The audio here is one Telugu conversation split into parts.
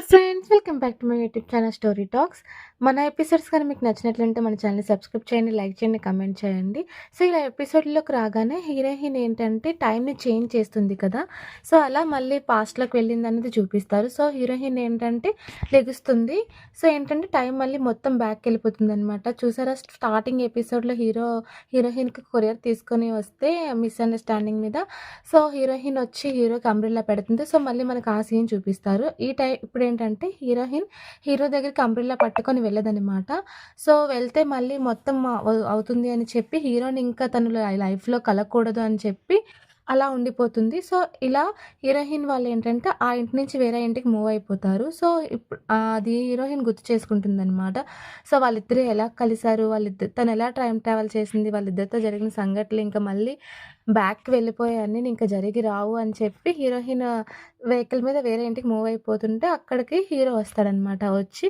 Hi friends! Welcome back to my YouTube channel story talks. మన ఎపిసోడ్స్ కానీ మీకు నచ్చినట్లయితే మన ఛానల్‌ని సబ్స్క్రైబ్ చేయండి, లైక్ చేయండి, కమెంట్ చేయండి. సో, ఇలా ఎపిసోడ్‌లోకి రాగానే హీరోయిన్ ఏంటంటే టైమ్‌ని చేంజ్ చేస్తుంది కదా! సో, అలా మళ్ళీ పాస్ట్‌లోకి వెళ్ళిందనేది చూపిస్తారు. సో, హీరోయిన్ ఏంటంటే లెగుస్తుంది. సో, ఏంటంటే టైం మళ్ళీ మొత్తం బ్యాక్‌కెళ్ళిపోతుందనమాట. చూసారా స్టార్టింగ్ ఎపిసోడ్‌లో హీరోయిన్‌కి కొరియర్ తీసుకొని వస్తే మిస్‌అండర్‌స్టాండింగ్ మీద సో, హీరోయిన్ వచ్చి హీరోకి అంబ్రెల్లా పెడుతుంది. సో, మళ్ళీ మనకు ఆ సీన్ చూపిస్తారు. ఇప్పుడేంటంటే హీరో దగ్గరికి అంబ్రెల్లా పట్టుకొని వెళ్ళదనమాట. సో, వెళ్తే మళ్ళీ మొత్తం అవుతుంది అని చెప్పి హీరోని ఇంకా తను లైఫ్‌లో కలవకూడదు అని చెప్పి అలా ఉండిపోతుంది. సో, ఇలా హీరోయిన్ వాళ్ళేంటంటే ఆ ఇంటి నుంచి వేరే ఇంటికి మూవ్ అయిపోతారు. సో, అది హీరోయిన్ గుర్తు చేసుకుంటుందనమాట. సో, వాళ్ళిద్దరు ఎలా కలిసారు, తనెలా టైమ్ ట్రావెల్ చేసింది, వాళ్ళిద్దరితో జరిగిన సంఘటనలు ఇంకా మళ్ళీ బ్యాక్‌కి వెళ్ళిపోయాయన్నీ ఇంక జరిగి రావు అని చెప్పి హీరోయిన్ వెహికల్ మీద వేరే ఇంటికి మూవ్ అయిపోతుంటే అక్కడికి హీరో వస్తాడనమాట. వచ్చి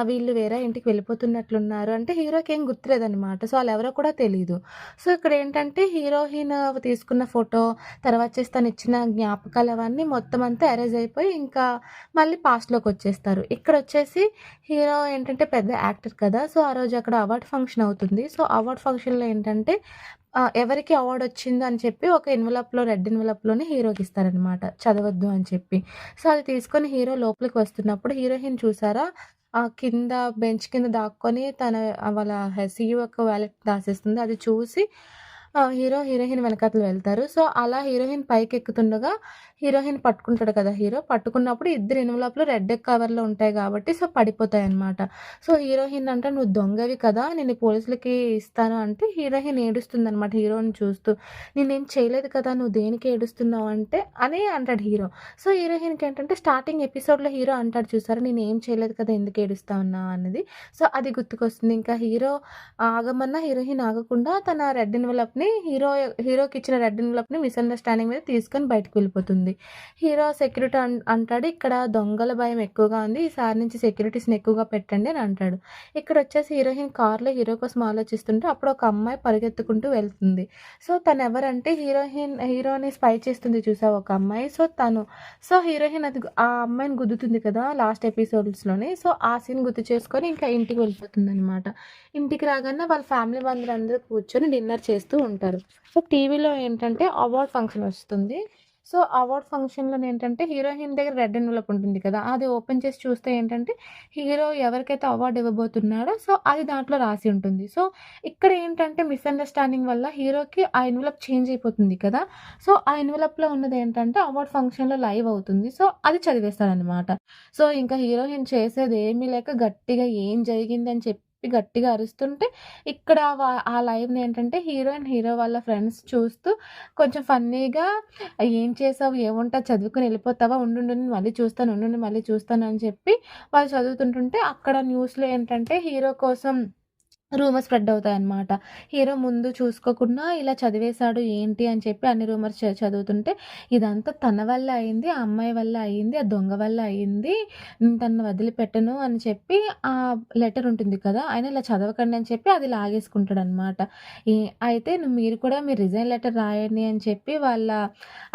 వీళ్ళు వేరే ఇంటికి వెళ్ళిపోతున్నట్లున్నారు అంటే హీరోకేం గుర్తులేదనమాట. సో, ఆళ్ళెవరో కూడా తెలీదు. సో, ఇక్కడేంటంటే హీరోయిన్ తీసుకున్న ఫోటో, తర్వాత వచ్చేసి తనిచ్చిన జ్ఞాపకాలు అవన్నీ మొత్తం అంతా ఎరేజ్ అయిపోయి ఇంకా మళ్ళీ పాస్ట్‌లోకొచ్చేస్తారు. ఇక్కడొచ్చేసి హీరో ఏంటంటే పెద్ద యాక్టర్ కదా! సో, ఆ రోజు అక్కడ అవార్డ్ ఫంక్షన్ అవుతుంది. సో, అవార్డ్ ఫంక్షన్‌లో ఏంటంటే ఎవరికి అవార్డొచ్చిందో అని చెప్పి ఒక రెడ్ ఎన్వలప్‌లోనే హీరోకిస్తారనమాట. చదవద్దు అని చెప్పి. సో, అది తీసుకొని హీరో లోపలికి వస్తున్నప్పుడు హీరోయిన్ చూసారా కింద బెంచ్ కింద దాక్కొని వాళ్ళ సీఈఓ యొక్క వాలెట్ దాసేస్తుంది. అది చూసి హీరోయిన్ వెనకాతల వెళ్తారు. సో, అలా హీరోయిన్ పైకెక్కుతుండగా హీరోయిన్ పట్టుకుంటాడు కదా పట్టుకున్నప్పుడు ఇద్దరి ఎన్వలప్‌లు రెడ్ కవర్‌లో ఉంటాయి కాబట్టి సో, పడిపోతాయన్నమాట. సో, హీరోయిన్ అంట "నువ్వు దొంగవి కదా! నేను పోలీసులకి ఇస్తాను" అంటే హీరోయిన్ ఏడుస్తుందన్నమాట హీరోని చూస్తూ. "నేనేం చేయలేదు కదా! నువ్వు దేనికి ఏడుస్తున్నావు" అంటే అని అంటాడు హీరో. సో, హీరోయిన్‌కేంటంటే స్టార్టింగ్ ఎపిసోడ్‌లో హీరో అంటాడు చూసారా "నేనేం చేయలేదు కదా! ఎందుకు ఏడుస్తా ఉన్నావు" అన్నది. సో, అది గుర్తుకొస్తుంది. ఇంకా హీరో ఆగమన్నా హీరోయిన్ ఆగకుండా తన రెడ్ ఎన్వలప్‌ని హీరోకిచ్చిన రెడ్ ఎన్వలప్‌ని మిస్‌అండర్‌స్టాండింగ్ మీద తీసుకొని బయటికి వెళ్ళిపోతుంది. హీరో సెక్యూరిటీ అంటాడు, "ఇక్కడ దొంగల భయం ఎక్కువగా ఉంది. ఈసారి నుంచి సెక్యూరిటీస్‌ని ఎక్కువగా పెట్టండి" అని అంటాడు. ఇక్కడొచ్చేసి హీరోయిన్ కార్‌లో హీరో కోసం ఆలోచిస్తుంటే అప్పుడు ఒక అమ్మాయి పరిగెత్తుకుంటూ వెళ్తుంది. సో, తనెవరంటే హీరోని స్పై చేస్తుంది చూసావా ఒక అమ్మాయి. సో, తను. సో, హీరోయిన్ ఆ అమ్మాయిని గుద్దుతుంది కదా! లాస్ట్ ఎపిసోడ్స్‌లోని. సో, ఆ సీన్ గుర్తు చేసుకొని ఇంకా ఇంటికి వెళ్ళిపోతుందనమాట. ఇంటికి రాగానే వాళ్ళ ఫ్యామిలీ మెంబర్‌లందరూ కూర్చొని డిన్నర్ చేస్తూ ఉంటారు. సో, టీవీలో ఏంటంటే అవార్డ్ ఫంక్షన్ వస్తుంది. సో, అవార్డ్ ఫంక్షన్‌లోనేంటంటే హీరోయిన్ దగ్గర రెడ్ ఎన్వలప్ ఉంటుంది కదా! అది ఓపెన్ చేసి చూస్తే ఏంటంటే హీరో ఎవరికైతే అవార్డ్ ఇవ్వబోతున్నాడో సో, అది దాంట్లో రాసి ఉంటుంది. సో, ఇక్కడ ఏంటంటే మిస్‌అండర్‌స్టాండింగ్ వల్ల హీరోకి ఆ ఎన్వలప్ చేంజ్ అయిపోతుంది కదా! సో, ఆ ఎన్వలప్‌లో ఉన్నదేంటంటే అవార్డ్ ఫంక్షన్‌లో లైవ్ అవుతుంది. సో, అది చదివేస్తాడనమాట. సో, ఇంకా హీరోయిన్ చేసేదేమీ లేక గట్టిగా ఏం జరిగిందని చెప్పి గట్టిగా అరుస్తుంటే, ఇక్కడ ఆ లైవ్‌నేంటంటే హీరో వాళ్ళ ఫ్రెండ్స్ చూస్తూ కొంచెం ఫన్నీగా "ఏం చేసావు? ఏముంటది చదువుకొని ఎళ్ళిపోతావా? ఉండుండు నేను మళ్ళీ చూస్తాను, ఉండుండు మళ్ళీ చూస్తాను" అని చెప్పి వాళ్ళు చదువుతుంటుంటే అక్కడ న్యూస్‌లో ఏంటంటే హీరో కోసం రూమర్స్ స్ప్రెడ్ అవుతాయన్నమాట. హీరో ముందు చూసుకోకుండా ఇలా చదివేశాడు ఏంటి అని చెప్పి అన్ని రూమర్స్ చదువుతుంటే, ఇదంతా తన వల్ల అయింది, ఆ అమ్మాయి వల్ల అయింది, ఆ దొంగ వల్ల అయింది. నేను తనని వదిలిపెట్టను అని చెప్పి ఆ లెటర్ ఉంటుంది కదా! ఆయన ఇలా చదవకండి అని చెప్పి అది లాగేసుకుంటాడనమాట. ఈ అయితే మీరు కూడా రిజైన్ లెటర్ రాయండి అని చెప్పి వాళ్ళ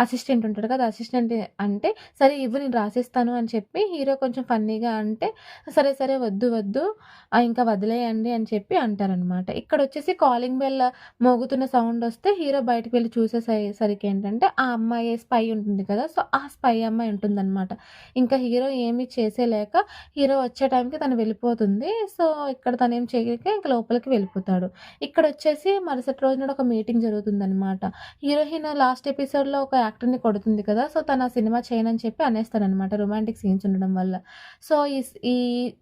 అసిస్టెంట్ ఉంటాడు కదా! అసిస్టెంట్ అంటే, సరే ఇవ్వు నేను రాసిస్తాను అని చెప్పి హీరో కొంచెం ఫన్నీగా అంటే, సరే సరే వద్దు వద్దు ఇంకా వదిలేయండి అని చెప్పి అంటారనమాట. ఇక్కడొచ్చేసి కాలింగ్ బెల్ మోగుతున్న సౌండొస్తే హీరో బయటికి వెళ్లి చూసేసరికేంటంటే ఆ అమ్మాయి స్పై ఉంటుంది కదా! సో, ఆ స్పై అమ్మాయి ఉంటుందనమాట. ఇంకా హీరో ఏమి చేసేలేక హీరో వచ్చే టైంకి తను వెళ్ళిపోతుంది. సో, ఇక్కడ తనేం చేయలేక ఇంక లోపలికి వెళ్ళిపోతాడు. ఇక్కడొచ్చేసి మరుసటి రోజు నాడు ఒక మీటింగ్ జరుగుతుందనమాట. హీరోయిన్ లాస్ట్ ఎపిసోడ్‌లో ఒక యాక్టర్‌ని కొడుతుంది కదా! సో, తను ఆ సినిమా చేయనని చెప్పి అనేస్తాడనమాట రొమాంటిక్ సీన్స్ ఉండడం వల్ల. సో,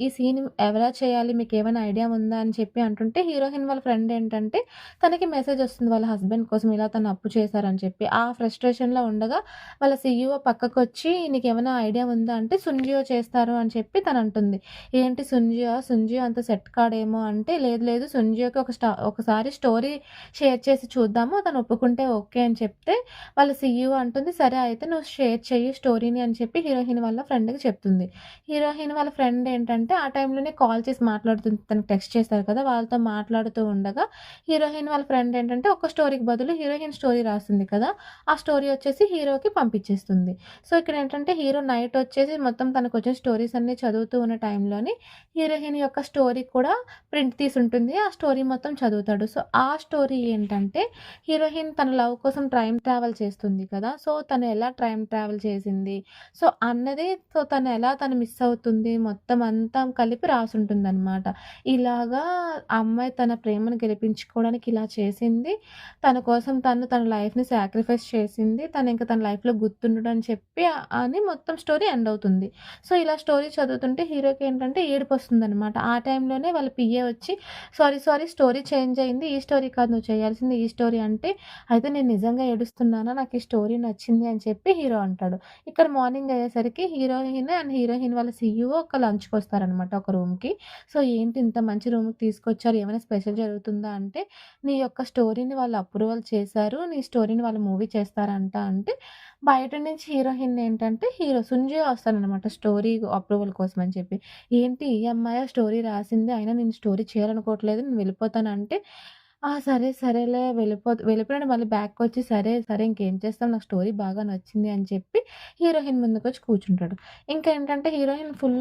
ఈ సీన్ ఎవరా చేయాలి మీకేమైనా ఐడియా ఉందా అని చెప్పి అంటుంటే, హీరోయిన్ వాళ్ళ ఫ్రెండ్ ఏంటంటే, తనకి మెసేజ్ వస్తుంది వాళ్ళ హస్బెండ్ కోసం ఇలా తను అప్పు చేశారని చెప్పి. ఆ ఫ్రస్ట్రేషన్‌లో ఉండగా వాళ్ళ సీఈఓ పక్కకొచ్చి "నీకేమైనా ఐడియా ఉందా?" అంటే, "సున్జియో చేస్తారు" అని చెప్పి తనంటుంది. ఏంటి సున్జియో? సున్జియో అంత సెట్ కాడేమో అంటే, "లేదు లేదు సున్జియోకి ఒకసారి స్టోరీ షేర్ చేసి చూద్దాము. తను ఒప్పుకుంటే ఓకే" అని చెప్తే, వాళ్ళ సీఈఓ అంటుంది, "సరే అయితే నువ్వు షేర్ చెయ్యి స్టోరీని" అని చెప్పి హీరోయిన్ వాళ్ళ ఫ్రెండ్‌కి చెప్తుంది. హీరోయిన్ వాళ్ళ ఫ్రెండ్ ఏంటంటే, ఆ టైంలోనే కాల్ చేసి మాట్లాడుతుంది. తనకి టెక్స్ట్ చేస్తారు కదా! వాళ్ళతో మాట్లాడుతూ ఉండగా హీరోయిన్ వాళ్ళ ఫ్రెండ్ ఏంటంటే ఒక స్టోరీకి బదులు హీరోయిన్ స్టోరీ రాస్తుంది కదా! ఆ స్టోరీ వచ్చేసి హీరోకి పంపించేస్తుంది. సో, ఇక్కడేంటంటే హీరో నైట్ వచ్చేసి మొత్తం తనకొచ్చిన స్టోరీస్ అన్నీ చదువుతూ ఉన్న టైంలోని హీరోయిన్ యొక్క స్టోరీ కూడా ప్రింట్ తీసుంటుంది. ఆ స్టోరీ మొత్తం చదువుతాడు. సో, ఆ స్టోరీ ఏంటంటే హీరోయిన్ తన లవ్ కోసం టైమ్ ట్రావెల్ చేస్తుంది కదా! సో, తను ఎలా టైమ్ ట్రావెల్ చేసింది, సో, అన్నది తను మిస్ అవుతుంది మొత్తం అంతా కలిపి రాసుంటుందనమాట. ఇలాగా ఆ అమ్మాయి తన ప్రేమను గెలిపించుకోవడానికి ఇలా చేసింది. తన కోసం తన లైఫ్‌ని సాక్రిఫైస్ చేసింది. తన లైఫ్‌లో గుర్తుండడు అని చెప్పి అని మొత్తం స్టోరీ ఎండ్ అవుతుంది. సో, ఇలా స్టోరీ చదువుతుంటే హీరోకేంటంటే ఏడుపొస్తుందనమాట. ఆ టైంలోనే వాళ్ళ పీఏ వచ్చి సారీ, సారీ స్టోరీ చేంజ్ అయింది. ఈ స్టోరీ కాదు నువ్వు చేయాల్సింది ఈ స్టోరీ అంటే, అయితే నేను నిజంగా ఏడుస్తున్నానా? నాకు ఈ స్టోరీ నచ్చింది అని చెప్పి హీరో అంటాడు. ఇక్కడ మార్నింగ్ అయ్యేసరికి హీరోయిన్ వాళ్ళ సీఈఓ ఒక లంచ్‌కొస్తారనమాట ఒక రూమ్‌కి. సో, ఏంటి ఇంత మంచి రూమ్‌కి తీసుకొచ్చారు. ఏమైనా స్పెషల్ జరుగుతుందా అంటే, నీ యొక్క స్టోరీని వాళ్ళు అప్రూవల్ చేశారు. నీ స్టోరీని వాళ్ళు మూవీ చేస్తారంట అంటే, బయట నుంచి హీరోయిన్ ఏంటంటే సుంజయ్ వస్తాడనమాట స్టోరీ అప్రూవల్ కోసం అని చెప్పి. ఏంటి ఈ అమ్మాయా స్టోరీ రాసింది. అయినా నేను స్టోరీ చేయాలనుకోవట్లేదు. నేను వెళ్ళిపోతానంటే, ఆ! సరే, సరేలే వెళ్ళిపోయాడు మళ్ళీ బ్యాక్‌కొచ్చి సరే, సరే ఇంకేం చేస్తాం నాకు స్టోరీ బాగా నచ్చింది అని చెప్పి హీరోయిన్ ముందుకొచ్చి కూర్చుంటాడు. ఇంకేంటంటే హీరోయిన్ ఫుల్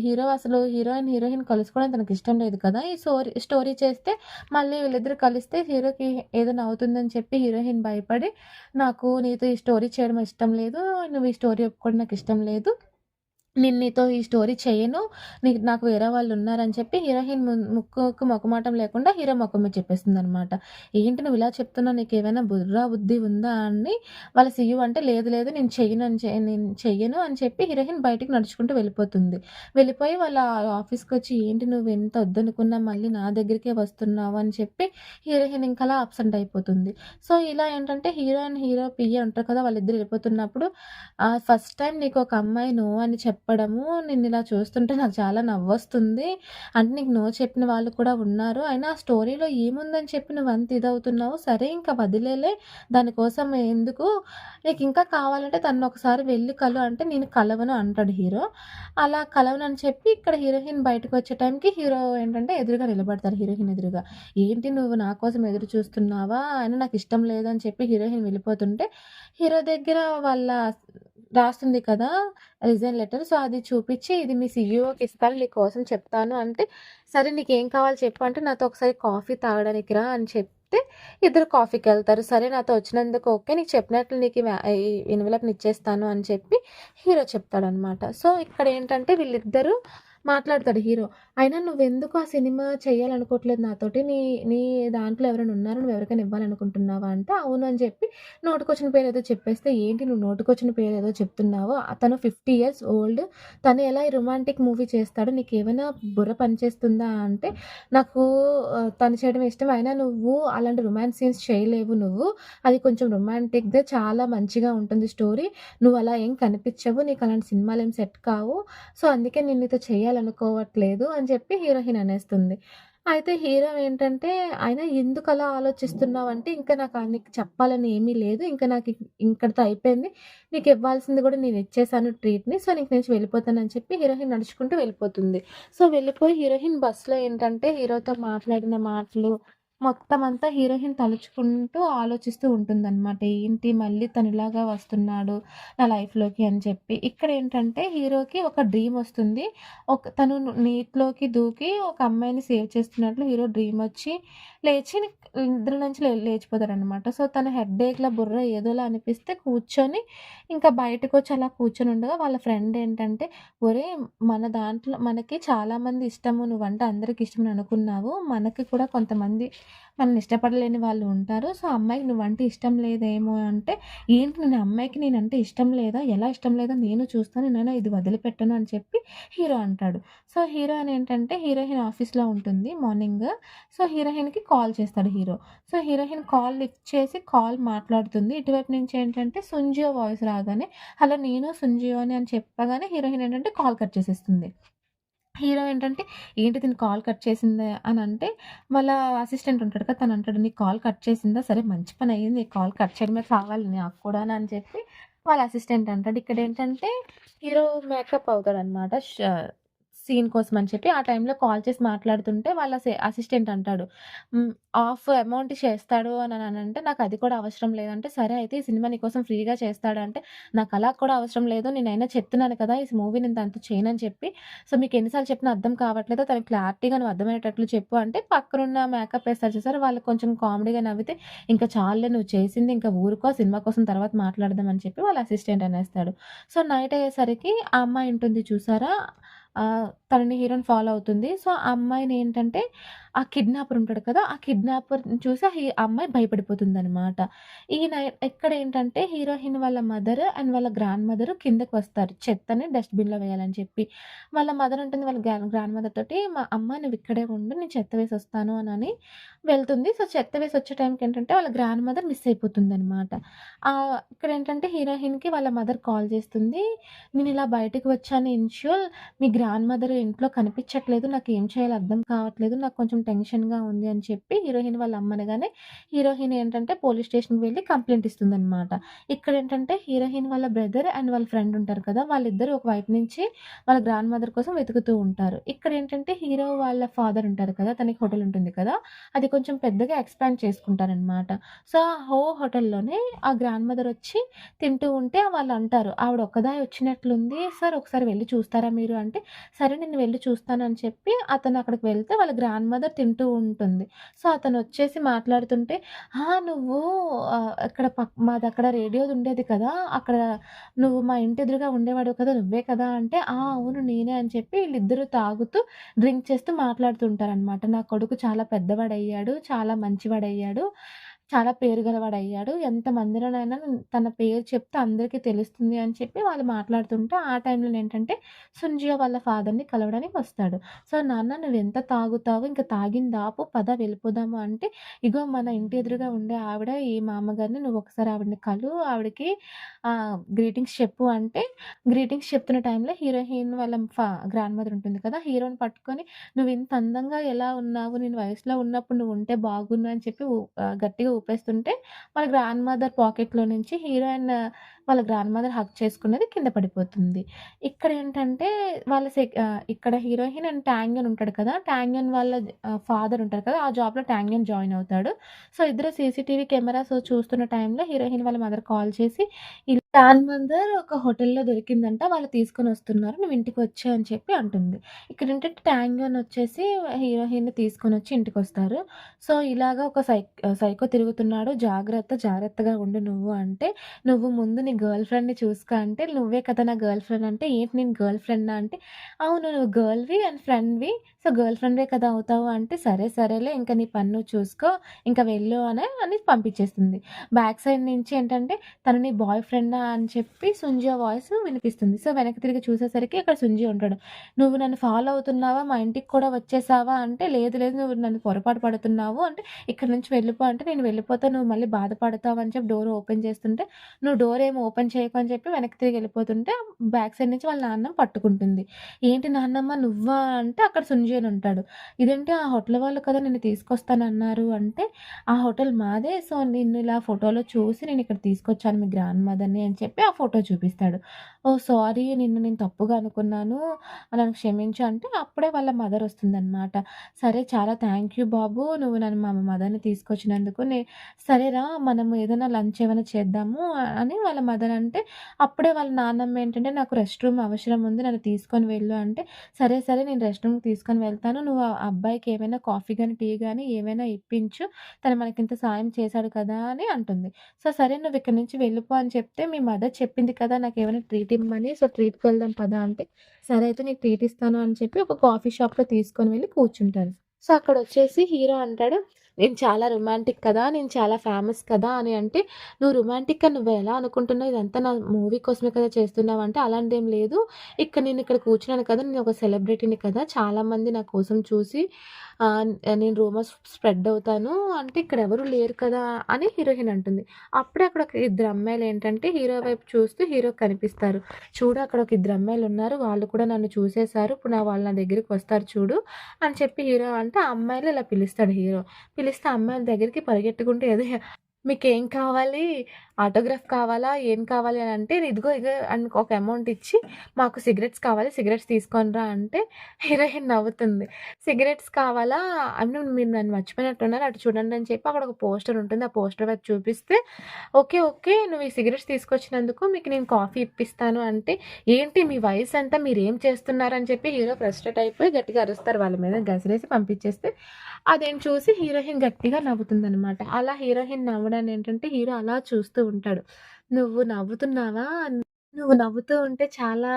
హీరో అసలు హీరోయిన్ కలుసుకోవడం తనకిష్టం లేదు కదా! ఈ స్టోరీ చేస్తే మళ్ళీ వీళ్ళిద్దరు కలిస్తే హీరోకి ఏదైనా అవుతుందని చెప్పి హీరోయిన్ భయపడి, నాకు నీతో ఈ స్టోరీ చేయడం ఇష్టం లేదు. నువ్వు ఈ స్టోరీ ఒప్పుకోవడం నాకిష్టం లేదు. నేను నీతో ఈ స్టోరీ చెయ్యను. నాకు వేరే వాళ్ళున్నారని చెప్పి హీరోయిన్ ముక్కుకు మొఖమాటం లేకుండా హీరో మొఖం మీద చెప్పేస్తుందనమాట. ఏంటి నువ్వు ఇలా చెప్తున్నావు నీకేమైనా బుద్ధి ఉందా అని వాళ్ళ సీఈఓ అంటే, లేదు లేదు నేను చెయ్యను అని చెప్పి హీరోయిన్ బయటికి నడుచుకుంటూ వెళ్ళిపోతుంది. వెళ్ళిపోయి వాళ్ళ ఆఫీస్‌కొచ్చి ఏంటి నువ్వెంత వద్దనుకున్నా మళ్ళీ నా దగ్గరికే వస్తున్నావు అని చెప్పి హీరోయిన్ ఇంకలా అబ్సెంట్ అయిపోతుంది. సో, ఇలా ఏంటంటే హీరో పిఏ ఉంటారు కదా! వాళ్ళిద్దరు వెళ్ళిపోతున్నప్పుడు ఫస్ట్ టైమ్ నీకొక అమ్మాయి నో అని చెప్పడము, నిన్నిలా చూస్తుంటే నాకు చాలా నవ్వొస్తుంది. అంటే నీకు నో చెప్పిన వాళ్ళు కూడా ఉన్నారు. అయినా ఆ స్టోరీలో ఏముందని చెప్పి నువ్వంత ఇదవుతున్నావు. సరే ఇంక వదిలేలే. దానికోసం ఎందుకు? నీకింకా కావాలంటే తననొకసారి వెళ్లి అంటే నేను కలవను అంటాడు హీరో. అలా కలవనని చెప్పి ఇక్కడ హీరోయిన్ బయటకొచ్చే టైంకి హీరో ఏంటంటే ఎదురుగా నిలబడతారు హీరోయిన్ ఎదురుగా. ఏంటి నువ్వు నా కోసం ఎదురు చూస్తున్నావా? అయినా నాకిష్టం లేదని చెప్పి హీరోయిన్ వెళ్ళిపోతుంటే, హీరో దగ్గర వాళ్ళ రాస్తుంది కదా! Resign letter. సో, అది చూపిచ్చి ఇది మీ సీఈఓకి ఇస్తాను. నీ కోసం చెప్తాను అంటే, సరే నీకేం కావాలో చెప్పు అంటే, నాతో ఒకసారి కాఫీ తాగడానికి రా అని చెప్తే, ఇద్దరు కాఫీకెళ్తారు. సరే నాతో వచ్చినందుకు ఓకే. నీకు చెప్పినట్లు నీకు ఈ ఎన్వలప్‌ని ఇచ్చేస్తాను అని చెప్పి హీరో చెప్తాడనమాట. సో, ఇక్కడేంటంటే వీళ్ళిద్దరూ మాట్లాడతాడు హీరో. అయినా నువ్వెందుకు ఆ సినిమా చేయాలనుకోవట్లేదు నాతోటి? నీ నీ దాంట్లో ఎవరైనా ఉన్నారా? నువ్వెవరికైనా ఇవ్వాలనుకుంటున్నావా? అంటే, అవును అని చెప్పి నోటికొచ్చిన పేరేదో చెప్పేస్తే, ఏంటి నువ్వు నోటికొచ్చిన పేరేదో చెప్తున్నావు? తను 50 ఇయర్స్ ఓల్డ్. తను ఎలా ఈ రొమాంటిక్ మూవీ చేస్తాడు? నీకేమైనా బుర్ర పనిచేస్తుందా? అంటే, నాకు తను చేయడం ఇష్టం. అయినా నువ్వు అలాంటి రొమాన్స్ సీన్స్ చేయలేవు నువ్వు. అది కొంచెం రొమాంటిక్‌దే చాలా మంచిగా ఉంటుంది స్టోరీ. నువ్వలా ఏం కనిపించవు. నీకు అలాంటి సినిమాలేం సెట్ కావు. సో, అందుకే నేను నీతో చేయాలనుకోవట్లేదు అని చెప్పి హీరోయిన్ అనేస్తుంది. అయితే హీరో ఏంటంటే, అయినా ఎందుకలా ఆలోచిస్తున్నావంటే, ఇంకా నీకు చెప్పాలని ఏమీ లేదు. ఇంకా ఇంక్కడితో అయిపోయింది. నీకివ్వాల్సింది గూడా నేనిచ్చేసాను ట్రీట్‌ని. సో, ఇంక నుంచి వెళ్ళిపోతానని చెప్పి హీరోయిన్ నడుచుకుంటూ వెళ్ళిపోతుంది. సో, వెళ్ళిపోయి హీరోయిన్ బస్‌లో ఏంటంటే, హీరోతో మాట్లాడిన మాటలు మొత్తం అంతా హీరోయిన్ తలుచుకుంటూ ఆలోచిస్తూ ఉంటుందనమాట. ఏంటి మళ్ళీ తనిలాగా వస్తున్నాడు నా లైఫ్‌లోకి అని చెప్పి. ఇక్కడేంటంటే హీరోకి ఒక డ్రీమొస్తుంది. తను నీటిలోకి దూకి ఒక అమ్మాయిని సేవ్ చేస్తున్నట్లు హీరో డ్రీమొచ్చి లేచి నిద్ర నుంచి లేచిపోతాడనమాట. సో, తన హెడ్‌ఏక్‌లా బుర్ర ఏదోలా అనిపిస్తే కూర్చొని ఇంకా బయటకొచ్చి అలా కూర్చొనుండగా వాళ్ళ ఫ్రెండ్ ఏంటంటే, ఒరేయ్! మనకి చాలామంది ఇష్టము. నువ్వంటే అందరికి ఇష్టమని అనుకున్నావు. మనకి కూడా కొంతమంది మనల్ని ఇష్టపడలేని వాళ్ళు ఉంటారు. సో, ఆ అమ్మాయికి నువ్వంటే ఇష్టం లేదేమో అంటే, ఏంటి నేను అమ్మాయికి నేనంటే ఇష్టం లేదా? ఎలా ఇష్టం లేదో నేను చూస్తాను. నేను ఇది వదిలిపెట్టను అని చెప్పి హీరో అంటాడు. సో, హీరోయిన్ ఏంటంటే హీరోయిన్ ఆఫీస్‌లో ఉంటుంది మార్నింగ్. సో, హీరోయిన్‌కి కాల్ చేస్తాడు hero. So, heroine call lift చేసి కాల్ మాట్లాడుతుంది. ఇటువైపు నుంచి ఏంటంటే సుంజియో వాయిస్ రాగానే, హలో నేను సుంజియోని అని చెప్పగానే హీరోయిన్ ఏంటంటే కాల్ కట్ చేసేస్తుంది. హీరో ఏంటంటే, ఏంటి తిను కాల్ కట్ చేసిందే అనంటే, వాళ్ళ అసిస్టెంట్ ఉంటాడు కదా! తనంటాడు, "నీకు కాల్ కట్ చేసిందా? సరే మంచి పనయింది. ఈ కాల్ కట్ చేయడమే కావాలి నాకు కూడాను" అని చెప్పి వాళ్ళ అసిస్టెంట్ అంటాడు. ఇక్కడేంటంటే, హీరో మేకప్ అవుతాడనమాట. సీన్ కోసం అని చెప్పి ఆ టైంలో కాల్ చేసి మాట్లాడుతుంటే వాళ్ళ అసిస్టెంట్ అంటాడు. హ్మ్. హాఫ్ అమౌంట్ చేస్తాడు అనంటే, "నాకది కూడా అవసరం లేదంటే," "సరే అయితే ఈ సినిమా నీకోసం ఫ్రీగా చేస్తాడంటే," "నాకలా కూడా అవసరం లేదు. నేనైనా చెప్తున్నాను కదా! ఈ మూవీ నేను తనతో చేయనని చెప్పి. సో, మీకు ఎన్ని సార్లు చెప్పినా అర్థం కావట్లేదా? తనకి క్లారిటీగా నువ్వు అర్థమయ్యేటట్లు చెప్పు" అంటే పక్కనున్న మేకప్ ఏస్తారు చూసారా? వాళ్ళు కొంచెం కామెడీగా నవ్వితే, "ఇంక చాలులే నువ్వు చేసింది ఇంక ఊరుకో సినిమా కోసం తర్వాత మాట్లాడదాం" అని చెప్పి వాళ్ళ అసిస్టెంట్ అనేస్తాడు. సో, నైట్ అయ్యేసరికి ఆ అమ్మాయి ఉంటుంది చూసారా? తనని హీరోని ఫాలో అవుతుంది. సో, ఆ అమ్మాయినేంటంటే ఆ కిడ్నాపర్ ఉంటాడు కదా! ఆ కిడ్నాపర్‌ని చూసి ఆ అమ్మాయి భయపడిపోతుందనమాట. ఈయన ఇక్కడేంటంటే హీరోయిన్ వాళ్ళ మదర్ అండ్ వాళ్ళ గ్రాండ్ మదర్ కిందకొస్తారు. చెత్తని డస్ట్‌బిన్‌లో వేయాలని చెప్పి. వాళ్ళ మదర్ అంటుంది వాళ్ళ గ్రాండ్ మదర్ తోటి, "మా అమ్మ నువ్విక్కడే ఉండు. నేను చెత్త వేసొస్తాను" అనని వెళ్తుంది. సో, చెత్త వేసొచ్చే టైంకేంటంటే వాళ్ళ గ్రాండ్ మదర్ మిస్ అయిపోతుందనమాట. ఇక్కడేంటంటే హీరోయిన్‌కి వాళ్ళ మదర్ కాల్ చేస్తుంది. "నేనిలా బయటికి వచ్చాను ఇన్షుల్. మీ గ్రాండ్ మదర్ ఇంట్లో కనిపించట్లేదు. నాకేం చేయాలో అర్థం కావట్లేదు. నాకు కొంచెం టెన్షన్‌గా ఉంది" అని చెప్పి హీరోయిన్ వాళ్ళ అమ్మ అనగానే, హీరోయిన్ ఏంటంటే పోలీస్ స్టేషన్‌కి వెళ్లి కంప్లెయింట్ ఇస్తుందనమాట. ఇక్కడేంటంటే హీరోయిన్ వాళ్ళ బ్రదర్ అండ్ వాళ్ళ ఫ్రెండ్ ఉంటారు కదా! వాళ్ళిద్దరూ ఒక వైపు నుంచి వాళ్ళ గ్రాండ్ మదర్ కోసం వెతుకుతూ ఉంటారు. ఇక్కడేంటంటే హీరో వాళ్ళ ఫాదర్ ఉంటారు కదా! తనకి హోటల్ ఉంటుంది కదా! అది కొంచెం పెద్దగా ఎక్స్‌పాండ్ చేసుకుంటారనమాట. సో, ఆ హోటల్‌లోనే ఆ గ్రాండ్ మదర్ వచ్చి తింటూ ఉంటే వాళ్ళంటారు, "ఆవిడ ఒక్కదాయే వచ్చినట్లుంది. సార్ ఒకసారి వెళ్లి చూస్తారా మీరు" అంటే, సరే నేను వెళ్లి చూస్తానని చెప్పి అతను అక్కడికి వెళ్తే వాళ్ళ గ్రాండ్ మదర్ తింటూ ఉంటుంది. సో, అతనొచ్చేసి మాట్లాడుతుంటే, "ఆ! నువ్వు ఇక్కడ మాదక్కడ రేడియోది ఉండేది కదా! అక్కడ నువ్వు మా ఇంటి ఎదురుగా ఉండేవాడివి కదా! నువ్వే కదా!" అంటే, "ఆ! అవును నేనే" అని చెప్పి వీళ్ళిద్దరూ తాగుతూ, డ్రింక్ చేస్తూ మాట్లాడుతుంటారనమాట. "నా కొడుకు చాలా పెద్దవాడయ్యాడు. చాలా మంచివాడయ్యాడు. చాలా పేరు గలవాడయ్యాడు. ఎంతమందిలోనైనా తన పేరు చెప్తే అందరికీ తెలుస్తుంది" అని చెప్పి వాళ్ళు మాట్లాడుతుంటే, ఆ టైంలోనేంటంటే సుంజియా వాళ్ళ ఫాదర్‌ని కలవడానికి వస్తాడు. సో, "నాన్న నువ్వెంత తాగుతావు? ఇంక తాగిందాపు పద వెళ్ళిపోదాము" అంటే, "ఇగో మన ఇంటి ఎదురుగా ఉండే ఆవిడ ఈ మా అమ్మగారిని నువ్వొకసారి ఆవిడని ఆవిడకి గ్రీటింగ్స్ చెప్పు" అంటే, గ్రీటింగ్స్ చెప్తున్న టైంలో హీరోయిన్ వాళ్ళ గ్రాండ్ మదర్ ఉంటుంది కదా! హీరోని పట్టుకొని, "నువ్వింత అందంగా ఎలా ఉన్నావు? నేను వయసులో ఉన్నప్పుడు నువ్వుంటే బాగున్ను" అని చెప్పి గట్టిగా ఊపేస్తుంటే, వాళ్ళ గ్రాండ్ మదర్ పాకెట్‌లో నుంచి హీరోయిన్ వాళ్ళ గ్రాండ్ మదర్ హగ్ చేసుకున్నది కింద పడిపోతుంది. ఇక్కడేంటంటే ఇక్కడ హీరోయిన్ అండ్ ట్యాంగ్‌యన్ ఉంటాడు కదా! ట్యాంగ్‌యన్ వాళ్ళ ఫాదర్ ఉంటారు కదా! ఆ జాబ్‌లో ట్యాంగ్‌యన్ జాయిన్ అవుతాడు. సో, ఇద్దరు సీసీటీవీ కెమెరాస్ చూస్తున్న టైంలో హీరోయిన్ వాళ్ళ మదర్ కాల్ చేసి, గ్రాండ్ మదర్ ఒక హోటల్‌లో దొరికిందంట. వాళ్ళు తీసుకొనొస్తున్నారు. నువ్వు ఇంటికొచ్చేయి అని చెప్పి అంటుంది. ఇక్కడేంటంటే ట్యాంగ్‌యన్ వచ్చేసి హీరోయిన్‌ని తీసుకొనొచ్చి ఇంటికొస్తారు. సో, ఇలాగా ఒక సైకో తిరుగుతున్నాడు. జాగ్రత్త, జాగ్రత్తగా ఉండు నువ్వు అంటే, "నువ్వు ముందు నీ గర్ల్ ఫ్రెండ్‌ని చూసుకో" అంటే, "నువ్వే కదా నా గర్ల్ ఫ్రెండ్" అంటే, "ఏంటి నేను గర్ల్ ఫ్రెండా?" అంటే, "అవును నువ్వు గర్ల్‌వి అండ్ ఫ్రెండ్‌వి. సో, గర్ల్ ఫ్రెండ్‌వే కదా అవుతావు" అంటే, "సరే సరేలే ఇంక నీ పని నువ్వు చూసుకో. ఇంక వెళ్ళు" అని పంపించేస్తుంది. బ్యాక్ సైడ్ నుంచి ఏంటంటే, "తను నీ బాయ్ ఫ్రెండా?" అని చెప్పి సుంజియా వాయిస్ వినిపిస్తుంది. సో, వెనక్కి తిరిగి చూసేసరికి అక్కడ సుంజీ ఉంటాడు. "నువ్వు నన్ను ఫాలో అవుతున్నావా? మా ఇంటికి కూడా వచ్చేసావా?" అంటే, "లేదు లేదు నువ్వు నన్ను పొరపాటు పడుతున్నావు" అంటే, "ఇక్కడి నుంచి వెళ్ళిపో" అంటే, "నేను వెళ్ళిపోతే నువ్వు మళ్ళీ బాధపడతావు" అని చెప్పి డోర్ ఓపెన్ చేస్తుంటే, "నువ్వు డోర్ ఏమి ఓపెన్ చేయకు" అని చెప్పి వెనక్కి తిరిగి వెళ్ళిపోతుంటే, బ్యాక్ సైడ్ నుంచి వాళ్ళ నాన్నమ్మ పట్టుకుంటుంది. "ఏంటి నాన్నమ్మ నువ్వా?" అంటే, అక్కడ సుంజయన్ ఉంటాడు. "ఇదేంటి ఆ హోటల్ వాళ్ళు కదా నిన్ను తీసుకొస్తానన్నారు" అంటే, "ఆ హోటల్ మాదే. సో, నిన్ను ఇలా ఫోటోలో చూసి నేనిక్కడ తీసుకొచ్చాను మీ గ్రాండ్ మదర్‌ని" అని చెప్పి ఆ ఫోటో చూపిస్తాడు. "ఓహ్! సారీ నిన్ను నేను తప్పుగా అనుకున్నాను. నన్ను క్షమించు" అంటే అప్పుడే వాళ్ళ మదర్ వస్తుందనమాట. "సరే చాలా థ్యాంక్ యూ బాబు. నువ్వు నన్ను మా మదర్‌ని తీసుకొచ్చినందుకు. సరేరా మనం ఏదైనా లంచ్ ఏమైనా చేద్దాము" అని వాళ్ళ మదర్ అంటే, అప్పుడే వాళ్ళ నాన్నమ్మ ఏంటంటే, "నాకు రెస్ట్ రూమ్ అవసరం ఉంది. నన్ను తీసుకొని వెళ్ళు" అంటే, "సరే సరే నేను రెస్ట్ రూమ్‌కి తీసుకొని వెళ్తాను. నువ్వు ఆ అబ్బాయికి ఏమైనా కాఫీ గాని, టీ గాని ఏమైనా ఇప్పించు. తను మనకింత సాయం చేశాడు కదా!" అని అంటుంది. సో, "సరే నువ్విక్కడి నుంచి వెళ్ళిపో" అని చెప్తే, "మీ మదర్ చెప్పింది కదా! నాకేమైనా ట్రీట్ ఇమ్మని. సో, ట్రీట్‌కి వెళ్దాం పదా" అంటే, "సరే అయితే నీకు ట్రీట్ ఇస్తాను" అని చెప్పి ఒక కాఫీ షాప్‌లో తీసుకొని వెళ్లి కూర్చుంటారు. సో, అక్కడొచ్చేసి హీరో అంటాడు, "నేను చాలా రొమాంటిక్ కదా! నేను చాలా ఫేమస్ కదా!" అని అంటే, "నువ్వు రొమాంటిక్ అని నువ్వెలా అనుకుంటున్నావు? ఇదంతా నా మూవీ కోసమే కదా చేస్తున్నావు" అంటే, "అలాంటిదేం లేదు. నేనిక్కడ కూర్చున్నాను కదా! నేను ఒక సెలబ్రిటీని కదా! చాలామంది నా కోసం చూసి నేను రూమర్స్ స్ప్రెడ్ అవుతాను అంటే, "ఇక్కడెవరు లేరు కదా!" అని హీరోయిన్ అంటుంది. అప్పుడే అక్కడ ఒక ఇద్దరు అమ్మాయిలేంటంటే, హీరో వైపు చూస్తూ హీరోకి కనిపిస్తారు. "చూడు అక్కడ ఒక ఇద్దరు అమ్మాయిలున్నారు. వాళ్ళు కూడా నన్ను చూసేసారు. ఇప్పుడు వాళ్ళు నా దగ్గరికి వస్తారు చూడు" అని చెప్పి హీరో అంటే, ఆ అమ్మాయిలని ఇలా పిలుస్తాడు హీరో. పిలిస్తే ఆ అమ్మాయిల దగ్గరికి పరిగెత్తుకుంటూ ఏదో "మీకేం కావాలి? ఆటోగ్రాఫ్ కావాలా? ఏం కావాలి అని అంటే, ఇదిగో ఇగో అని ఒక అమౌంట్ ఇచ్చి, మాకు సిగరెట్స్ కావాలి. సిగరెట్స్ తీసుకొనిరా అంటే హీరోయిన్ నవ్వుతుంది. సిగరెట్స్ కావాలా? అంటే మీరు నన్ను మర్చిపోయినట్టున్నారు. అటు చూడండి అని చెప్పి అక్కడ ఒక పోస్టర్ ఉంటుంది. ఆ పోస్టర్ వైపు చూపిస్తే, ఓకే. ఓకే. నువ్వు ఈ సిగరెట్స్ తీసుకొచ్చినందుకు మీకు నేను కాఫీ ఇప్పిస్తాను అంటే, ఏంటి మీ వయసెంత? మీరేం చేస్తున్నారని చెప్పి హీరో ఫ్రస్ట్రేట్ అయిపోయి గట్టిగా అరుస్తారు వాళ్ళ మీద. గసిరేసి పంపించేస్తే, అదేం చూసి హీరోయిన్ గట్టిగా నవ్వుతుందనమాట. అలా హీరోయిన్ నవ్వడాన్నేంటంటే హీరో అలా చూస్తూ ఉంటాడు. "నువ్వు నవ్వుతున్నావా? నువ్వు నవ్వుతూ ఉంటే చాలా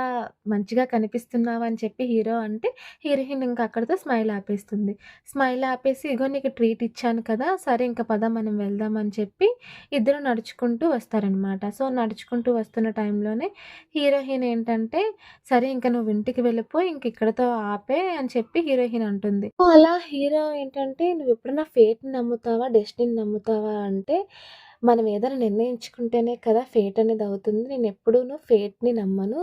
మంచిగా కనిపిస్తున్నావని" చెప్పి హీరో అంటే, హీరోయిన్ ఇంక అక్కడితో స్మైల్ ఆపేస్తుంది. స్మైల్ ఆపేసి, "ఇగో నీకు ట్రీట్ ఇచ్చాను కదా! సరే ఇంక పద మనం వెళ్దాం" అని చెప్పి ఇద్దరు నడుచుకుంటూ వస్తారనమాట. సో, నడుచుకుంటూ వస్తున్న టైంలోనే హీరోయిన్ ఏంటంటే, "సరే ఇంక నువ్వు ఇంటికి వెళ్ళిపో. ఇంక ఇక్కడితో ఆపే" అని చెప్పి హీరోయిన్ అంటుంది. సో, అలా హీరో ఏంటంటే, "నువ్వెప్పుడన్నా ఫేట్‌ని నమ్ముతావా? డెస్టినీని నమ్ముతావా?" అంటే, మనం ఏదైనా నిర్ణయించుకుంటేనే కదా ఫేట్ అనేది అవుతుంది. నేనెప్పుడూను ఫేట్‌ని నమ్మను.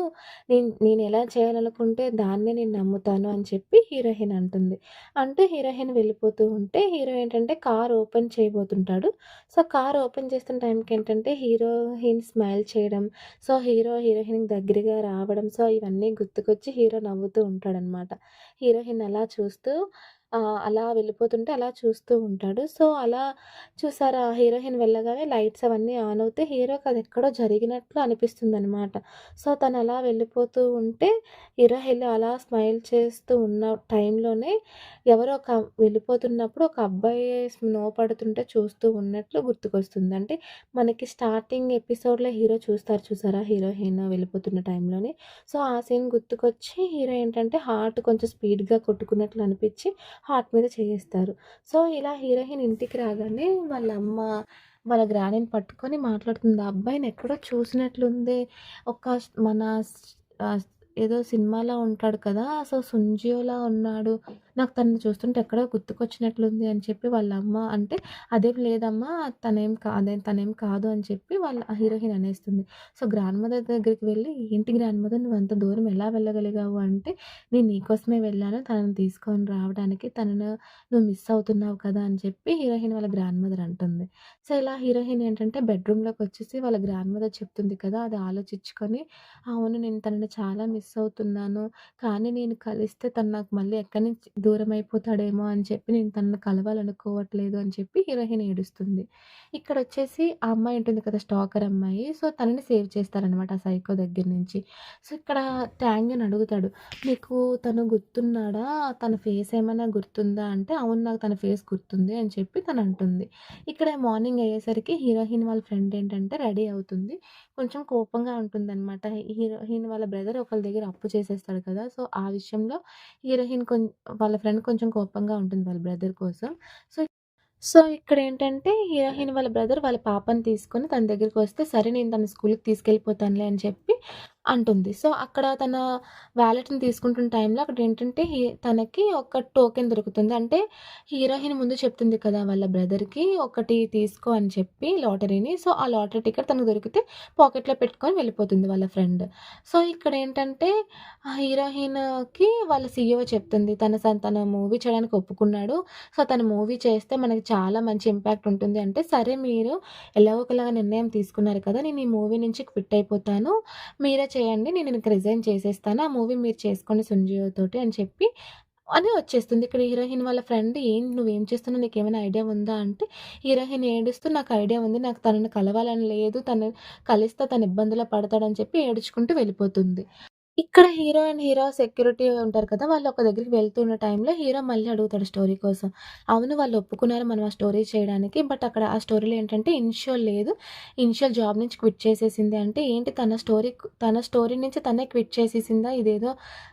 నేనెలా చేయాలనుకుంటే దాన్నే నేను నమ్ముతాను అని చెప్పి హీరోయిన్ అంటుంది. అంటూ హీరోయిన్ వెళ్ళిపోతూ ఉంటే, హీరో ఏంటంటే కార్ ఓపెన్ చేయబోతుంటాడు. సో, కార్ ఓపెన్ చేస్తున్న టైంకేంటంటే హీరోయిన్ స్మైల్ చేయడం, సో, హీరోయిన్‌కి దగ్గరగా రావడం, సో, ఇవన్నీ గుర్తుకొచ్చి హీరో నవ్వుతూ ఉంటాడనమాట. హీరోయిన్ అలా చూస్తూ అలా వెళ్ళిపోతుంటే అలా చూస్తూ ఉంటాడు. సో, అలా చూసారా హీరోయిన్ వెళ్ళగానే లైట్స్ అవన్నీ ఆన్ అవుతాయి. హీరోకి అదెక్కడో జరిగినట్లు అనిపిస్తుందనమాట. సో, తనలా వెళ్ళిపోతూ ఉంటే హీరోయిన్ అలా స్మైల్ చేస్తూ ఉన్న టైంలోనే ఎవరో వెళ్ళిపోతున్నప్పుడు ఒక అబ్బాయి స్నో పడుతుంటే చూస్తూ ఉన్నట్లు గుర్తుకొస్తుంది. అంటే మనకి స్టార్టింగ్ ఎపిసోడ్‌లో హీరో చూస్తారు చూసారా హీరోయిన్ వెళ్ళిపోతున్న టైంలోనే. సో, ఆ సీన్ గుర్తుకొచ్చి హీరో ఏంటంటే హార్ట్ కొంచెం స్పీడ్‌గా కొట్టుకున్నట్లు అనిపిచ్చి హార్ట్ మీద చేయేస్తారు. సో, ఇలా హీరోయిన్ ఇంటికి రాగానే వాళ్ళమ్మ వాళ్ళ గ్రానీని పట్టుకొని మాట్లాడుతుంది. "ఆ అబ్బాయిని ఎక్కడో చూసినట్లుందే. ఒక మన ఆహ్, ఏదో సినిమాలో ఉంటాడు కదా! సో, 'సుంజియో'లా ఉన్నాడు. నాకు తనని చూస్తుంటే ఎక్కడో గుర్తుకొచ్చినట్లుంది" అని చెప్పి వాళ్ళమ్మ అంటే, "అదేం లేదమ్మా తనేం కాదు" అని చెప్పి వాళ్ళ హీరోయిన్ అనేస్తుంది. సో, గ్రాండ్ మదర్ దగ్గరికి వెళ్ళి, "ఏంటి గ్రాండ్ మదర్ నువ్వంత దూరం ఎలా వెళ్ళగలిగావు" అంటే, "నేను నీకోసమే వెళ్ళాను తనని తీసుకొని రావడానికి. తనను నువ్వు మిస్ అవుతున్నావు కదా!" అని చెప్పి హీరోయిన్ వాళ్ళ గ్రాండ్ మదర్ అంటుంది. సో, ఇలా హీరోయిన్ ఏంటంటే బెడ్‌రూమ్‌లోకొచ్చేసి వాళ్ళ గ్రాండ్ మదర్ చెప్తుంది కదా! అది ఆలోచించుకొని, అవును నేను తనని చాలా మిస్ అవుతున్నాను. కానీ నేను కలిస్తే తను నాకు మళ్ళీ ఎక్కడి నుంచి దూరమైపోతాడేమో అని చెప్పి నేను తనని కలవాలనుకోవట్లేదు అని చెప్పి హీరోయిన్ ఏడుస్తుంది. ఇక్కడొచ్చేసి ఆ అమ్మాయి ఉంటుంది కదా! స్టాకర్ అమ్మాయి. సో, తనని సేవ్ చేస్తారనమాట ఆ సైకో దగ్గర నుంచి. సో, ఇక్కడ ట్యాంగ్ అని అడుగుతాడు. "నీకు తను గుర్తున్నాడా? తన ఫేస్ ఏమైనా గుర్తుందా?" అంటే, "అవును నాకు తన ఫేస్ గుర్తుంది" అని చెప్పి తనంటుంది. ఇక్కడ మార్నింగ్ అయ్యేసరికి హీరోయిన్ వాళ్ళ ఫ్రెండ్ ఏంటంటే రెడీ అవుతుంది. కొంచెం కోపంగా ఉంటుందనమాట. హీరోయిన్ వాళ్ళ బ్రదర్ ఒకళ్ళ దగ్గర అప్పు చేసేస్తాడు కదా! సో, ఆ విషయంలో హీరోయిన్ వాళ్ళ ఫ్రెండ్ కొంచెం కోపంగా ఉంటుంది వాళ్ళ బ్రదర్ కోసం. సో ఇక్కడేంటంటే హీరోయిన్ వాళ్ళ బ్రదర్ వాళ్ళ పాపని తీసుకొని తన దగ్గరికొస్తే, సరే నేను తన స్కూలుకి తీసుకెళ్ళిపోతానులే అని చెప్పి అంటుంది. సో, అక్కడ తన వాలెట్‌ని తీసుకుంటున్న టైంలో అక్కడేంటంటే తనకి ఒక టోకెన్ దొరుకుతుంది. అంటే హీరోయిన్ ముందు చెప్తుంది కదా! వాళ్ళ బ్రదర్‌కి ఒకటి తీసుకో అని చెప్పి లాటరీని. సో, ఆ లాటరీ టికెట్ తనకు దొరికితే పాకెట్‌లో పెట్టుకొని వెళ్ళిపోతుంది వాళ్ళ ఫ్రెండ్. సో, ఇక్కడేంటంటే హీరోయిన్‌కి వాళ్ళ సీఈఓ చెప్తుంది. తన మూవీ చేయడానికి ఒప్పుకున్నాడు. సో, తను మూవీ చేస్తే మనకి చాలా మంచి ఇంపాక్ట్ ఉంటుంది అంటే, సరే మీరు ఎలాగో ఒకలాగా నిర్ణయం తీసుకున్నారు కదా! నేను ఈ మూవీ నుంచి క్విట్ అయిపోతాను. మీరే చేయండి. నేను ఇంక రిజైన్ చేసేస్తాను. ఆ మూవీ మీరు చేసుకోండి 'సుంజియో' తోటి అని చెప్పి అని వచ్చేస్తుంది. ఇక్కడ హీరోయిన్ వాళ్ళ ఫ్రెండ్ నువ్వేం చేస్తున్నావు? నీకేమైనా ఐడియా ఉందా? అంటే హీరోయిన్ ఏడుస్తూ నాకు ఐడియా ఉంది. నాకు తనని కలవాలని లేదు. తను కలిస్తే తను ఇబ్బందిలో పడతాడని చెప్పి ఏడుచుకుంటూ వెళ్ళిపోతుంది. ఇక్కడ హీరో అండ్ హీరో సెక్యూరిటీ ఉంటారు కదా! వాళ్ళు ఒక దగ్గరికి వెళ్తున్న టైంలో హీరో మళ్ళీ అడుగుతాడు స్టోరీ కోసం. అవును వాళ్ళు ఒప్పుకున్నారు మనం ఆ స్టోరీ చేయడానికి. బట్ అక్కడ ఆ స్టోరీలో ఏంటంటే ఇనిషియల్ లేదు. ఇనిషియల్ జాబ్ నుంచి క్విట్ చేసేసింది. అంటే ఏంటి తన స్టోరీ నుంచి తనే క్విట్ చేసేసిందా? ఇదేదో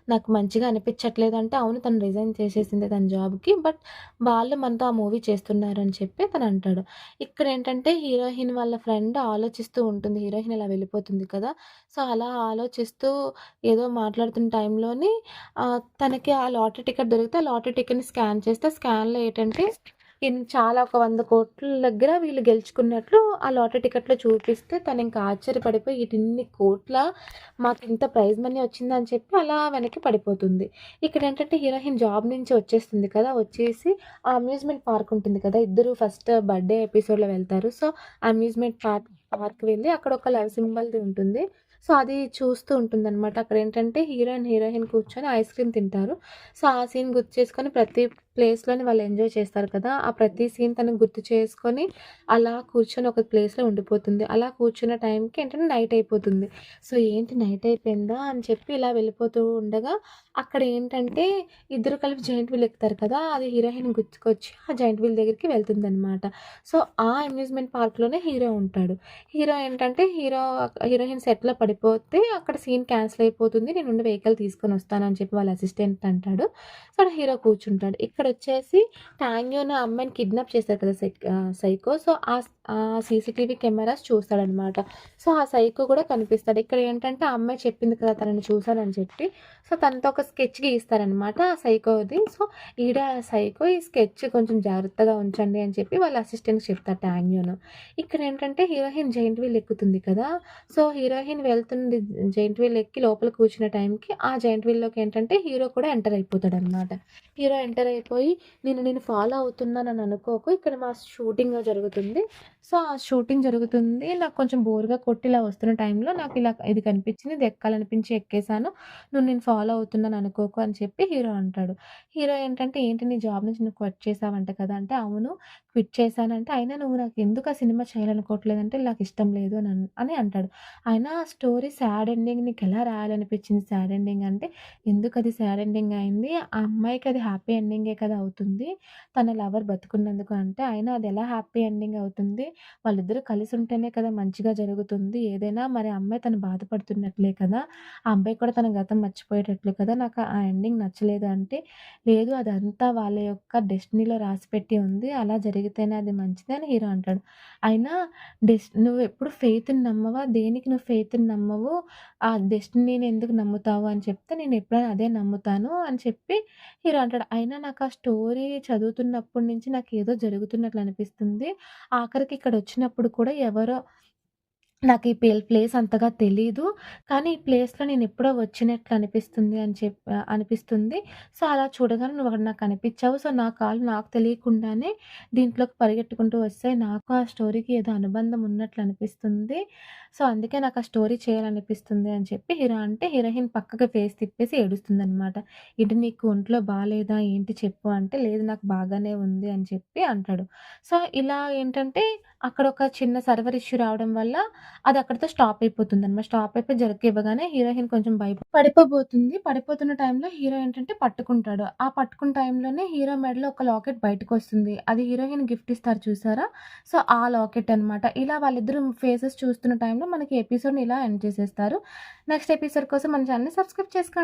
నాకు మంచిగా అనిపించట్లేదు అంటే, అవును తను రిజైన్ చేసేసింది తన జాబ్‌కి. బట్ వాళ్ళు మనతో ఆ మూవీ చేస్తున్నారని చెప్పి తనంటాడు. ఇక్కడేంటంటే హీరోయిన్ వాళ్ళ ఫ్రెండ్ ఆలోచిస్తూ ఉంటుంది. హీరోయిన్ ఇలా వెళ్ళిపోతుంది కదా! సో, అలా ఆలోచిస్తూ ఏదో మాట్లాడుతున్న టైంలోని తనకి ఆ లాటరీ టికెట్ దొరికితే, ఆ లాటరీ టికెట్‌ని స్కాన్ చేస్తే, స్కాన్‌లో ఏంటంటే చాలా ఒక 100,00,00,000 దగ్గర వీళ్ళు గెలుచుకున్నట్లు ఆ లాటరీ టికెట్‌లో చూపిస్తే తనింక ఆశ్చర్యపడిపోయి, ఇన్ని కోట్లా మాకింత ప్రైజ్ మనీ వచ్చిందా అని చెప్పి అలా వెనక్కి పడిపోతుంది. ఇక్కడేంటంటే హీరోయిన్ జాబ్ నుంచి వచ్చేస్తుంది కదా! వచ్చేసి ఆ అమ్యూజ్‌మెంట్ పార్క్ ఉంటుంది కదా! ఇద్దరు ఫస్ట్ బర్త్‌డే ఎపిసోడ్‌లో వెళ్తారు. సో, అమ్యూజ్‌మెంట్ పార్క్ పార్క్ వెళ్ళి అక్కడ ఒక లవ్ సింబల్‌ది ఉంటుంది. సో, అది చూస్తూ ఉంటుందనమాట. అక్కడేంటంటే హీరో అండ్ హీరోయిన్ కూర్చొని ఐస్ క్రీమ్ తింటారు. సో, ఆ సీన్ గుర్తు చేసుకొని ప్రతి ప్లేస్‌లోని వాళ్ళు ఎంజాయ్ చేస్తారు కదా! ఆ ప్రతి సీన్ తను గుర్తు చేసుకొని అలా కూర్చొని ఒక ప్లేస్‌లో ఉండిపోతుంది. అలా కూర్చున్న టైంకి ఏంటంటే నైట్ అయిపోతుంది. సో, ఏంటి నైట్ అయిపోయిందా అని చెప్పి ఇలా వెళ్ళిపోతూ ఉండగా అక్కడ ఏంటంటే ఇద్దరు కలిపి జెయింట్ వీల్ ఎక్కుతారు కదా! అది హీరోయిన్ గుర్తుకొచ్చి ఆ జెయింట్ వీల్ దగ్గరికి వెళ్తుందనమాట. సో, ఆ అమ్యూజ్‌మెంట్ పార్క్‌లోనే హీరో ఉంటాడు. హీరో ఏంటంటే హీరోయిన్ సెట్‌లో పడిపోతే అక్కడ సీన్ క్యాన్సిల్ అయిపోతుంది. నేనుండి వెహికల్ తీసుకొనొస్తానని చెప్పి వాళ్ళ అసిస్టెంట్ అంటాడు. సో, అక్కడ హీరో కూర్చుంటాడు. ఇక్కడొచ్చేసి టాంగ్యూన్ అమ్మాయిని కిడ్నాప్ చేశారు కదా! సైకో. సో, ఆ సీసీటీవీ కెమెరాస్ చూస్తాడనమాట. సో, ఆ సైకో కూడా కనిపిస్తాడు. ఇక్కడ ఏంటంటే ఆ అమ్మాయి చెప్పింది కదా! తనని చూసానని చెప్పి. సో, తనతో ఒక స్కెచ్ గీయిస్తారనమాట ఆ సైకోది. సో, ఈడే ఆ సైకో ఈ స్కెచ్ కొంచెం జాగ్రత్తగా ఉంచండి అని చెప్పి వాళ్ళ అసిస్టెంట్‌కి చెప్తారు టాంగ్యూన్. ఇక్కడేంటంటే హీరోయిన్ జెయింట్ వీల్ ఎక్కుతుంది కదా! సో, హీరోయిన్ వెళ్తుంది జెయింట్ వీల్ ఎక్కి లోపల కూర్చునే టైంకి ఆ జెయింట్ వీల్‌లోకి ఏంటంటే హీరో కూడా ఎంటర్ అయిపోతాడనమాట. హీరో ఎంటర్ అయిపోయి నేను ఫాలో అవుతున్నానని అనుకోకు. ఇక్కడ మా షూటింగ్ జరుగుతుంది. సో, ఆ షూటింగ్ జరుగుతుంది. నాకు కొంచెం బోర్‌గా కొట్టి ఇలా వస్తున్న టైంలో నాకు ఇలా ఇది కనిపించింది. ఇది ఎక్కాలనిపించి ఎక్కేసాను. నేను ఫాలో అవుతున్నాను అనుకోకు అని చెప్పి హీరో అంటాడు. హీరో ఏంటంటే ఏంటి నీ జాబ్ నుంచి నువ్వు క్విట్ చేసావంట కదా! అంటే అవును. క్విట్ చేశానంటే, అయినా నువ్వు నాకెందుకు ఆ సినిమా చేయాలనుకోవట్లేదంటే, నాకిష్టం లేదు అని అంటాడు. అయినా ఆ స్టోరీ సాడ్ ఎండింగ్ నీకెలా రాయాలనిపించింది సాడ్ ఎండింగ్ అంటే, ఎందుకది సాడ్ ఎండింగ్ అయింది? ఆ అమ్మాయికి అది హ్యాపీ ఎండింగే కదా అవుతుంది. తన లవర్ బతికున్నందుకు అంటే, అయినా అది ఎలా హ్యాపీ ఎండింగ్ అవుతుంది? వాళ్ళిద్దరూ కలిసి ఉంటేనే కదా మంచిగా జరుగుతుంది. ఏదైనా మరి ఆ అమ్మాయి తను బాధపడుతున్నట్లే కదా! ఆ అబ్బాయి కూడా తన గతం మర్చిపోయేటట్లు కదా! నాకు ఆ ఎండింగ్ నచ్చలేదు అంటే, లేదు అదంతా వాళ్ళ యొక్క డెస్టినీలో రాసిపెట్టి ఉంది. అలా జరిగితేనే అది మంచిది అని హీరో అంటాడు. అయినా నువ్వెప్పుడు ఫెయిత్‌ని నమ్మవా? దేనికి నువ్వు ఫెయిత్‌ని నమ్మవు? ఆ డెస్టినీని ఎందుకు నమ్ముతావు అని చెప్తే, నేనెప్పుడైనా అదే నమ్ముతాను అని చెప్పి హీరో అంటాడు. అయినా నాకు ఆ స్టోరీ చదువుతున్నప్పటి నుంచి నాకేదో జరుగుతున్నట్లు అనిపిస్తుంది. ఆఖరికి ఇక్కడొచ్చినప్పుడు కూడా ఎవరో నాకు ఈ ప్లేస్ అంతగా తెలీదు. కానీ ఈ ప్లేస్‌లో నేనెప్పుడో వచ్చినట్లు అనిపిస్తుంది అనిపిస్తుంది. సో, అలా చూడగానే నువ్వక్కడ నాకు కనిపిచ్చావు. సో, నా కాళ్ళు నాకు తెలియకుండానే దీంట్లోకి పరిగెట్టుకుంటూ వస్తాయి. నాకు ఆ స్టోరీకి ఏదో అనుబంధం ఉన్నట్లు అనిపిస్తుంది. సో, అందుకే నాకు ఆ స్టోరీ చేయాలనిపిస్తుంది అని చెప్పి హీరో అంటే, హీరోయిన్ పక్కకి ఫేస్ తిప్పేసి ఏడుస్తుందనమాట. "ఏంటి నీకు ఒంట్లో బాలేదా? ఏంటి చెప్పు" అంటే, "లేదు నాకు బాగానే ఉంది" అని చెప్పి అంటాడు. సో, ఇలా ఏంటంటే అక్కడొక చిన్న సర్వర్ ఇష్యూ రావడం వల్ల అది అక్కడితో స్టాప్ అయిపోతుందనమాట. స్టాప్ అయిపోయి జర్క్ ఇవ్వగానే హీరోయిన్ కొంచెం పడిపోబోతుంది. పడిపోతున్న టైంలో హీరో ఏంటంటే పట్టుకుంటాడు. ఆ పట్టుకున్న టైంలోనే హీరో మెడలో ఒక లాకెట్ బయటకొస్తుంది. అది హీరోయిన్ గిఫ్ట్ ఇస్తారు చూసారా? సో, ఆ లాకెట్ అనమాట. ఇలా వాళ్ళిద్దరు ఫేసెస్ చూస్తున్న టైంలో మనకి ఎపిసోడ్‌ని ఇలా ఎండ్ చేసేస్తారు. నెక్స్ట్ ఎపిసోడ్ కోసం మన ఛానెల్‌ని సబ్స్క్రైబ్ చేసుకోండి.